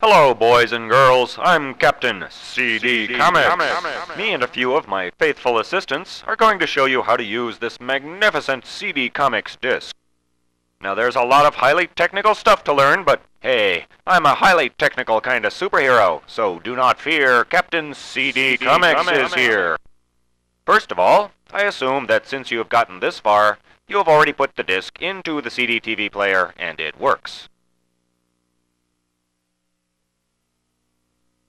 Hello, boys and girls. I'm Captain CD Comics. Me and a few of my faithful assistants are going to show you how to use this magnificent CD Comics disc. Now, there's a lot of highly technical stuff to learn, but hey, I'm a highly technical kind of superhero, so do not fear, Captain CD Comics is here. First of all, I assume that since you have gotten this far, you have already put the disc into the CDTV player, and it works.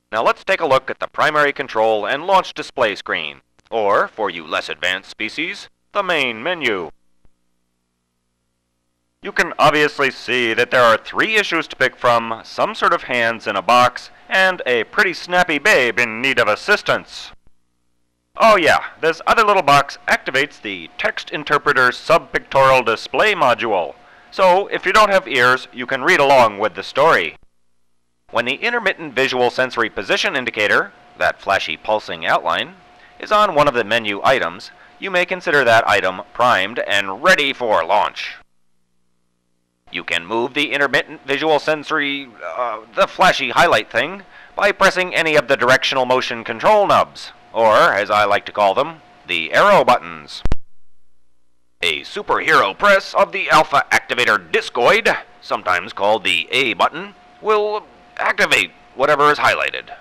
Now let's take a look at the primary control and launch display screen, or, for you less advanced species, the main menu. You can obviously see that there are three issues to pick from, some sort of hands in a box, and a pretty snappy babe in need of assistance. Oh yeah, this other little box activates the text interpreter subpictorial display module, so if you don't have ears, you can read along with the story. When the intermittent visual sensory position indicator, that flashy pulsing outline, is on one of the menu items, you may consider that item primed and ready for launch. You can move the intermittent visual sensory, the flashy highlight thing, by pressing any of the directional motion control nubs, or, as I like to call them, the arrow buttons. A superhero press of the alpha activator discoid, sometimes called the A button, will activate whatever is highlighted.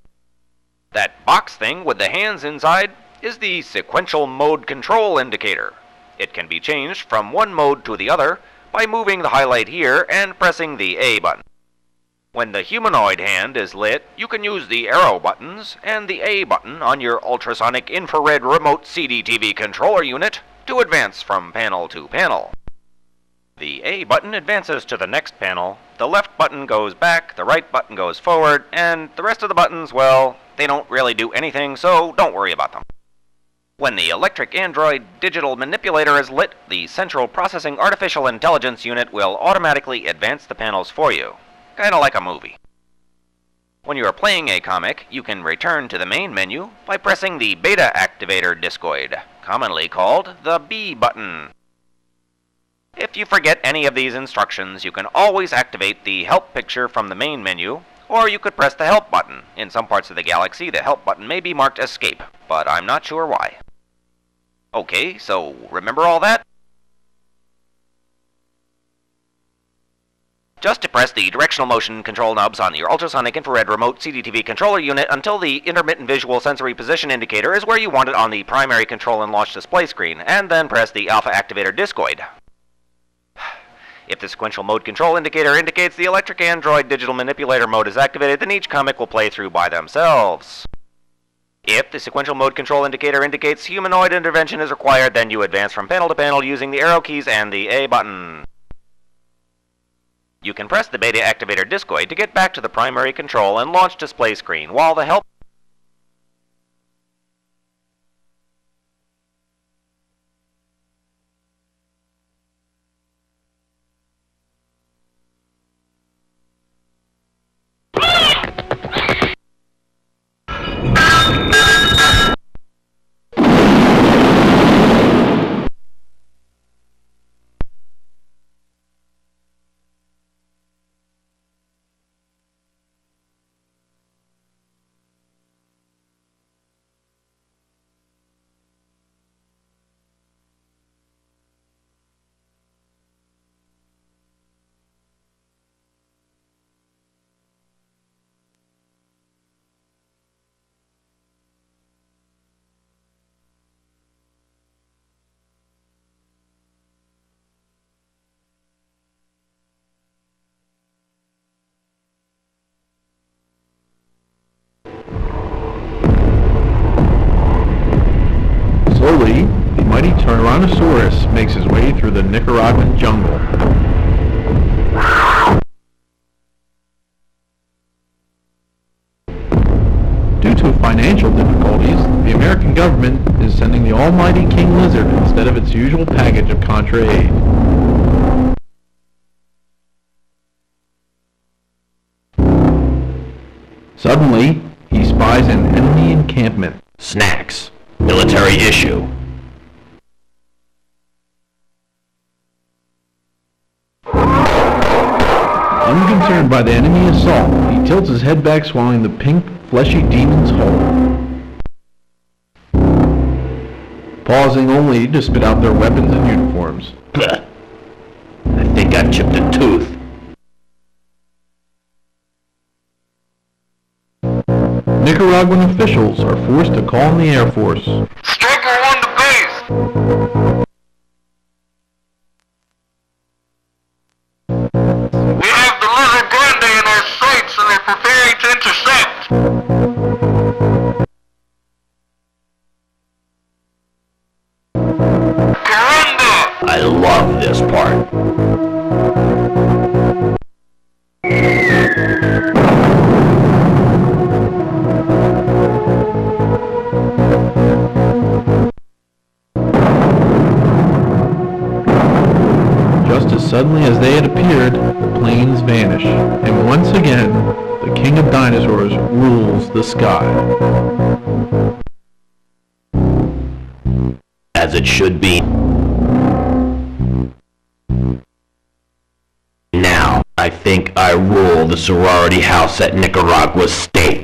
That box thing with the hands inside is the sequential mode control indicator. It can be changed from one mode to the other by moving the highlight here and pressing the A button. When the humanoid hand is lit, you can use the arrow buttons and the A button on your ultrasonic infrared remote CDTV controller unit to advance from panel to panel. The A button advances to the next panel, the left button goes back, the right button goes forward, and the rest of the buttons, well, they don't really do anything, so don't worry about them. When the electric android digital manipulator is lit, the central processing artificial intelligence unit will automatically advance the panels for you, kinda like a movie. When you are playing a comic, you can return to the main menu by pressing the beta activator discoid, commonly called the B button. If you forget any of these instructions, you can always activate the help picture from the main menu, or you could press the help button. In some parts of the galaxy, the help button may be marked escape, but I'm not sure why. Okay, so remember all that? Just to press the directional motion control knobs on your ultrasonic infrared remote CDTV controller unit until the intermittent visual sensory position indicator is where you want it on the primary control and launch display screen, and then press the alpha activator discoid. If the sequential mode control indicator indicates the electric android digital manipulator mode is activated, then each comic will play through by themselves. If the sequential mode control indicator indicates humanoid intervention is required, then you advance from panel to panel using the arrow keys and the A button. You can press the beta activator discoid to get back to the primary control and launch display screen, while the help Slowly, the mighty Tyrannosaurus makes his way through the Nicaraguan jungle. Due to financial difficulties, the American government is sending the almighty King Lizard instead of its usual package of Contra aid. Suddenly, he spies an enemy encampment. Snacks. Military issue. Unconcerned by the enemy assault, he tilts his head back, swallowing the pink, fleshy demon's whole. Pausing only to spit out their weapons and uniforms. I think I've chipped a tooth. Nicaraguan officials are forced to call in the Air Force. Striker 1 to base! We have the Lizard Grande in our sights and are preparing to intercept. Caranda! I love this part. Just as suddenly as they had appeared, the planes vanish, and once again, the king of dinosaurs rules the sky. As it should be. Now, I think I rule the sorority house at Nicaragua State.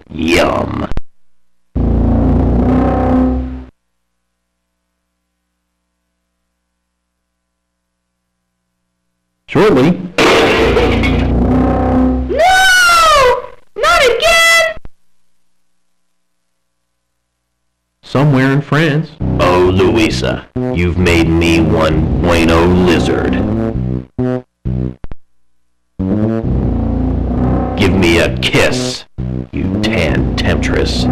Yum. Shortly, No! Not again! somewhere in France, Oh, Louisa, you've made me one bueno lizard. Give me a kiss, you tan temptress.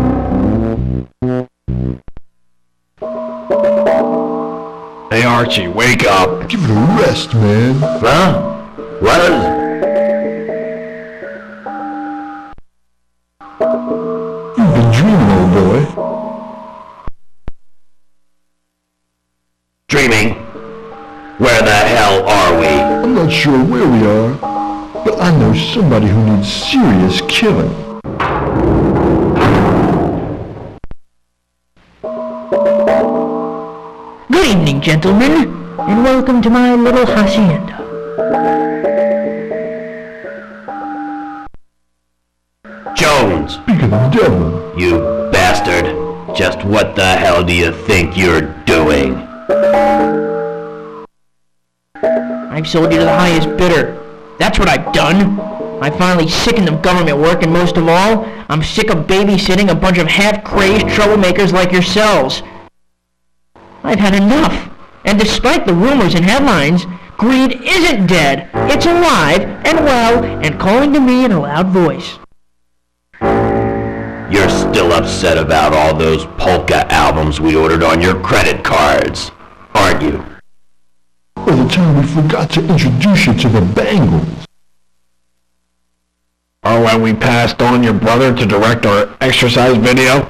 Hey Archie, wake up! Give it a rest, man. Huh? What is... You've been dreaming, old boy. Dreaming? Where the hell are we? I'm not sure where we are, but I know somebody who needs serious killing. Good evening, gentlemen, and welcome to my little hacienda. Jones, Speak of the devil. you bastard. Just what the hell do you think you're doing? I've sold you to the highest bidder. That's what I've done. I'm finally sick of government work, and most of all, I'm sick of babysitting a bunch of half-crazed troublemakers like yourselves. I've had enough. And despite the rumors and headlines, greed isn't dead. It's alive and well and calling to me in a loud voice. You're still upset about all those polka albums we ordered on your credit cards, aren't you? By the time we forgot to introduce you to the Bangles. Or when we passed on your brother to direct our exercise video?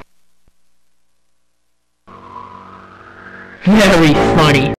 Very funny.